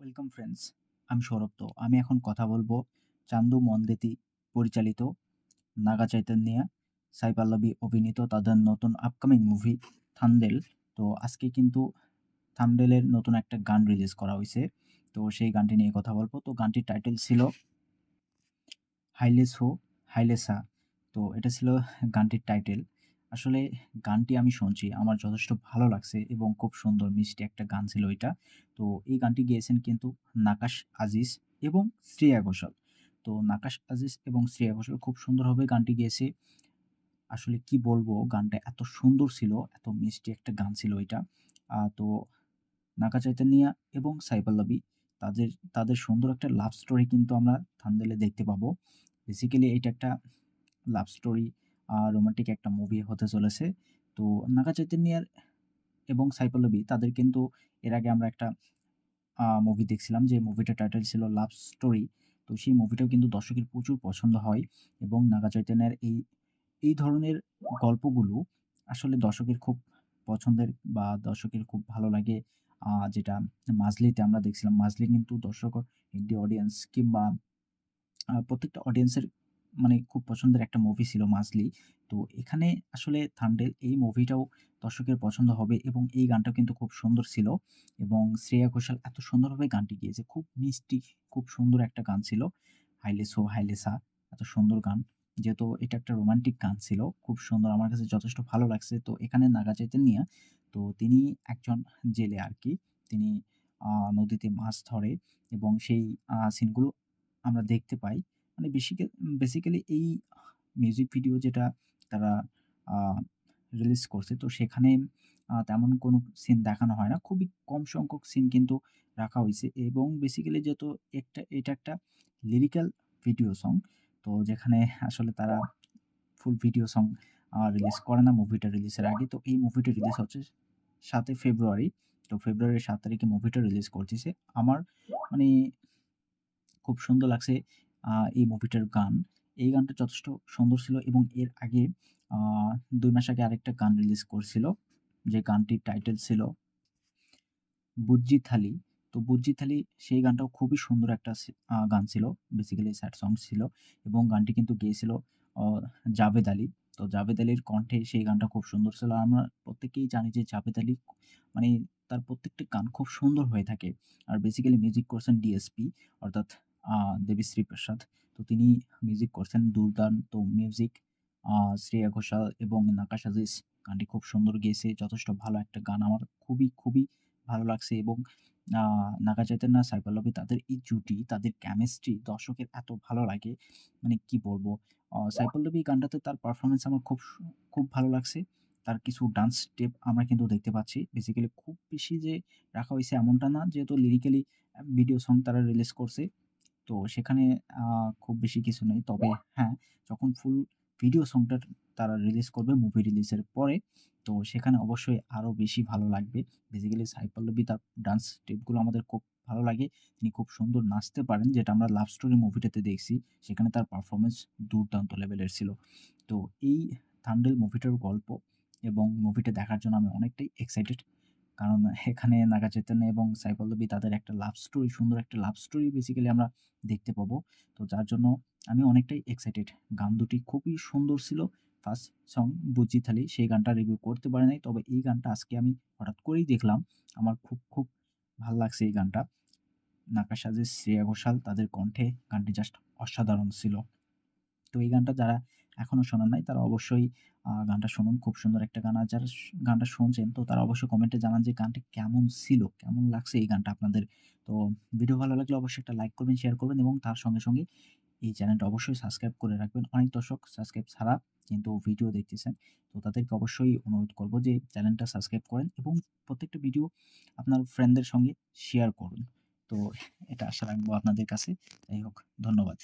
Welcome friends. আমি সৌরভ। আমি এখন কথা বলবো চান্দু মন্দেতি পরিচালিত, নাগা চৈতন্যিয়া, সাই পল্লবী অভিনীত তাদের নতুন আপকামিং মুভি 'থান্ডেল'। তো আজকে কিন্তু 'থান্ডেল' এর নতুন একটা গান রিলিজ করা হইছে। তো সেই গানটি নিয়ে কথা বলবো। তো গানটির টাইটেল ছিল 'হাইলেস হো হাইলেসা'। তো এটা ছিল গানটির টাইটেল। আসলে গানটি আমি শুনছি, আমার যথেষ্ট ভালো লাগছে এবং খুব সুন্দর মিষ্টি একটা গান ছিল এটা। তো এই গানটি গেয়েছেন কিন্তু নাকাশ আজিজ এবং শ্রেয়া ঘোষাল। তো নাকাশ আজিজ এবং শ্রেয়া ঘোষাল খুব সুন্দরভাবে গানটি গেয়েছে। আসলে কি বলবো, গানটা এত সুন্দর ছিল, এত মিষ্টি একটা গান ছিল এটা। তো নাগা চৈতন্যিয়া এবং সাই পল্লবী তাদের তাদের সুন্দর একটা লাভ স্টোরি কিন্তু আমরা 'থান্ডেল' এ দেখতে পাবো। বেসিক্যালি এটা একটা লাভ স্টোরি, রোমান্টিক একটা মুভি হতে চলেছে। তো নাগা চৈতন্যিয়ার এবং সাই পল্লবী তাদের কিন্তু এর আগে আমরা একটা মুভি দেখছিলাম, যে মুভিটার টাইটেল ছিল 'লাভ স্টোরি'। তো সেই মুভিটাও কিন্তু দর্শকের প্রচুর পছন্দ হয় এবং নাগা চৈতন্যের এই ধরনের গল্পগুলো আসলে দর্শকের খুব পছন্দের বা দর্শকের খুব ভালো লাগে। যেটা 'মাজলি'তে আমরা দেখছিলাম। 'মাজলি' কিন্তু দর্শক, হিন্দি অডিয়েন্স কিংবা প্রত্যেকটা অডিয়েন্সের মানে খুব পছন্দের একটা মুভি ছিল 'মাজলি'। তো এখানে আসলে 'থান্ডেল' এই মুভিটাও দর্শকের পছন্দ হবে এবং এই গানটাও কিন্তু খুব সুন্দর ছিল এবং শ্রেয়া ঘোষাল এত সুন্দরভাবে গানটি গেয়েছে। খুব মিষ্টি, খুব সুন্দর একটা গান ছিল। 'হাইলেছো হাইলেসা' এত সুন্দর গান। যেহেতু এটা একটা রোমান্টিক গান ছিল, খুব সুন্দর, আমার কাছে যথেষ্ট ভালো লাগছে। তো এখানে নাগা চৈতন্যিয়া, তো তিনি একজন জেলে আরকি। তিনি নদীতে মাছ ধরে এবং সেই সিনগুলো আমরা দেখতে পাই। মানে বেসিক্যালি এই মিউজিক ভিডিও যেটা তারা আ রিলিজ করছে, তো সেখানে তেমন কোনো সিন দেখানো হয় না। খুবই কম সংখ্যক সিন কিন্তু রাখা হইছে এবং বেসিক্যালি যেহেতু এটা একটা লিরিক্যাল ভিডিও সং, তো যেখানে আসলে তারা ফুল ভিডিও সং রিলিজ করে না মুভিটা রিলিজের আগে। তো এই মুভিটা রিলিজ হচ্ছে ৭ই ফেব্রুয়ারি। তো ফেব্রুয়ারির ৭ তারিখে মুভিটা রিলিজ করতেছে। আমার মানে খুব সুন্দর লাগছে এই মুভিটার গান। এই গানটা যথেষ্ট সুন্দর ছিল এবং এর আগে আ ২ মাস আগে আরেকটা গান রিলিজ করছিল। যে গানটির টাইটেল ছিল 'বুজ্জি থালি'। তো 'বুজ্জি থালি' সেই গানটাও খুবই সুন্দর একটা গান ছিল। বেসিক্যালি স্যাড সং ছিল এবং গানটি কিন্তু গেয়েছিল অ জাভেদ আলী। তো জাভেদ আলীর কণ্ঠে সেই গানটা খুব সুন্দর ছিল। আমরা প্রত্যেকেই জানি যে জাভেদ আলী মানে তার প্রত্যেকটা গান খুব সুন্দর হয়ে থাকে। আর বেসিক্যালি মিউজিক করছেন ডিএসপি, অর্থাৎ আ দেবীশ্রী প্রসাদ। তো তিনি মিউজিক করছেন, দুর্দান্ত মিউজিক। আ শ্রেয়া ঘোষাল এবং নাকাশ আজিজ গানটি খুব সুন্দর গেয়েছে। যথেষ্ট ভালো একটা গান। আমার খুবই ভালো লাগছে এবং আ নাগা চৈতন্য, সাই পল্লবী তাদের এই জুটি, তাদের কেমিস্ট্রি দর্শকের এত ভালো লাগে, মানে কি বলবো? সাই পল্লবী গানটাতে তার পারফরম্যান্স আমার খুব ভালো লাগছে। তার কিছু ডান্স স্টেপ আমরা কিন্তু দেখতে পাচ্ছি। বেসিক্যালি খুব বেশি যে রাখা হইছে এমনটা না। যেহেতু লিরিক্যালি ভিডিও সং তারা রিলিজ করছে। তো সেখানে আ খুব বেশি কিছু নেই। তবে হ্যাঁ, যখন ফুল ভিডিও সংটা তারা রিলিজ করবে মুভি রিলিজের পরে, তো সেখানে অবশ্যই আরো বেশি ভালো লাগবে। বেসিক্যালি সাই পল্লবী তার ডান্স স্টেপগুলো আমাদের খুব ভালো লাগে। তিনি খুব সুন্দর নাচতে পারেন, যেটা আমরা 'লাভ স্টোরি' মুভিটাতে দেখছি। সেখানে তার পারফরম্যান্স দুর্দান্ত লেভেলের ছিল। তো এই 'থান্ডেল' মুভিটার গল্প এবং মুভিটা দেখার জন্য আমি অনেকটাই এক্সাইটেড। কারণ এখানে নাগা চৈতন্য এবং সাই পল্লবী তাদের একটা লাভ স্টোরি, সুন্দর একটা লাভ স্টোরি বেসিক্যালি আমরা দেখতে পাবো। তো যার জন্য আমি অনেকটাই এক্সাইটেড। গান দুটি খুবই সুন্দর ছিল। ফার্স্ট সং 'বুজ্জি থালি' সেই গানটা রিভিউ করতে পারি নাই। তবে এই গানটা আজকে আমি হঠাৎ করেই দেখলাম। আমার খুব ভাল লাগছে এই গানটা। নাকাশ আজিজ, শ্রেয়া ঘোষাল তাদের কণ্ঠে গানটি জাস্ট অসাধারণ ছিল। তো এই গানটা যারা এখনো শোনেন নাই তারা অবশ্যই গানটা শুনুন। খুব সুন্দর একটা গান। আর যারা গানটা শুনছেন, তো তারা অবশ্যই কমেন্টে জানান যে গানটি কেমন ছিল? কেমন লাগছে এই গানটা আপনাদের? তো ভিডিও ভালো লাগলে অবশ্যই একটা লাইক করবেন, শেয়ার করবেন এবং তার সঙ্গে এই চ্যানেলটা অবশ্যই সাবস্ক্রাইব করে রাখবেন। অনেক দর্শক সাবস্ক্রাইব ছাড়া কিন্তু ভিডিও দেখতেছেন। তো তাদেরকে অবশ্যই অনুরোধ করব যে চ্যানেলটা সাবস্ক্রাইব করেন এবং প্রত্যেকটা ভিডিও আপনার ফ্রেন্ডদের সঙ্গে শেয়ার করুন। তো এটা আশা রাখবো আপনাদের কাছে। যাই হোক, ধন্যবাদ।